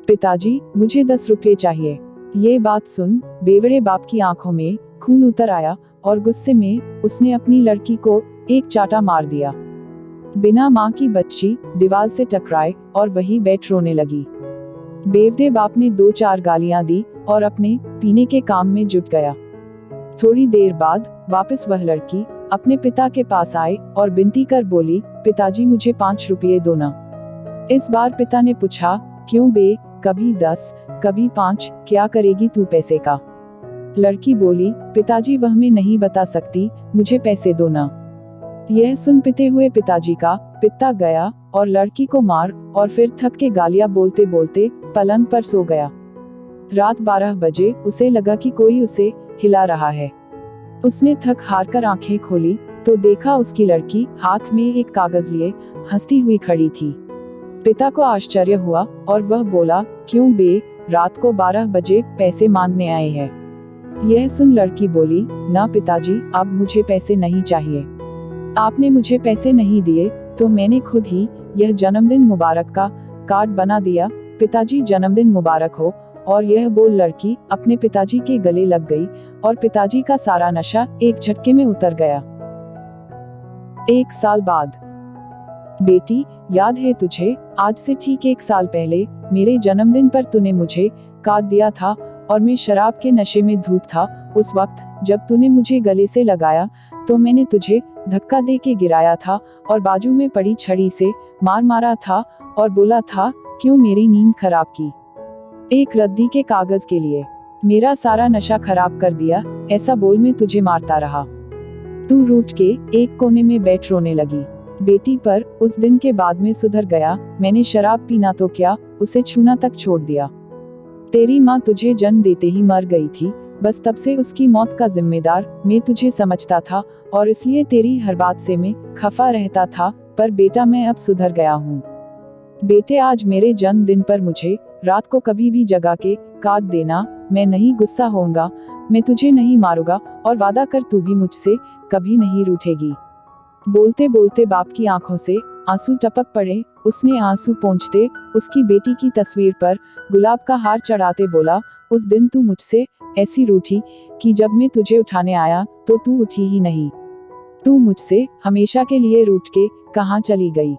पिताजी, मुझे 10 रुपये चाहिए। ये बात सुन बेवड़े बाप की आंखों में खून उतर आया और गुस्से में उसने अपनी लड़की को एक चाटा मार दिया। बिना माँ की बच्ची दीवार से टकराए और वही बैठ रोने लगी। बेवड़े बाप ने 2-4 गालियां दी और अपने पीने के काम में जुट गया। थोड़ी देर बाद वापस वह लड़की अपने पिता के पास आए और विनती कर बोली, पिताजी मुझे 5 रुपये दो ना। इस बार पिता ने पूछा, क्यों बे, कभी 10 कभी 5, क्या करेगी तू पैसे का? लड़की बोली, पिताजी वह मैं नहीं बता सकती, मुझे पैसे दो ना। यह सुन पिते हुए पिताजी का पिता गया और लड़की को मार और फिर थक के गालियां बोलते बोलते पलंग पर सो गया। रात 12 बजे उसे लगा कि कोई उसे हिला रहा है। उसने थक हार कर आंखें खोली तो देखा उसकी लड़की हाथ में एक कागज लिए हंसती हुई खड़ी थी। पिता को आश्चर्य हुआ और वह बोला, क्यों बे, रात को 12 बजे पैसे मांगने आए हैं? यह सुन लड़की बोली, ना पिताजी, अब मुझे पैसे नहीं चाहिए। आपने मुझे पैसे नहीं दिए तो मैंने खुद ही यह जन्मदिन मुबारक का कार्ड बना दिया। पिताजी जन्मदिन मुबारक हो। और यह बोल लड़की अपने पिताजी के गले लग गई और पिताजी का सारा नशा एक झटके में उतर गया। 1 साल बाद। बेटी, याद है तुझे, आज से ठीक 1 साल पहले मेरे जन्मदिन पर तूने मुझे कार्ड दिया था और मैं शराब के नशे में धूत था। उस वक्त जब तूने मुझे गले से लगाया तो मैंने तुझे धक्का दे के गिराया था और बाजू में पड़ी छड़ी से मार मारा था और बोला था, क्यों मेरी नींद खराब की? एक रद्दी के कागज के लिए मेरा सारा नशा खराब कर दिया, ऐसा बोल मैं तुझे मारता रहा। तू रूठ के एक कोने में बैठ रोने लगी। बेटी पर उस दिन के बाद में सुधर गया। मैंने शराब पीना तो क्या, उसे छूना तक छोड़ दिया। तेरी माँ तुझे जन्म देते ही मर गई थी, बस तब से उसकी मौत का जिम्मेदार मैं तुझे समझता था और इसलिए तेरी हर बात से मैं खफा रहता था। पर बेटा, मैं अब सुधर गया हूँ। बेटे, आज मेरे जन्मदिन पर मुझे रात को कभी भी जगा के कार्ड देना, मैं नहीं गुस्सा होऊंगा, मैं तुझे नहीं मारूंगा और वादा कर तू भी मुझसे कभी नहीं रूठेगी। बोलते बोलते बाप की आंखों से आंसू टपक पड़े। उसने आंसू पोंछते उसकी बेटी की तस्वीर पर गुलाब का हार चढ़ाते बोला, उस दिन तू मुझसे ऐसी रूठी कि जब मैं तुझे उठाने आया तो तू उठी ही नहीं। तू मुझसे हमेशा के लिए रूठ के कहाँ चली गई?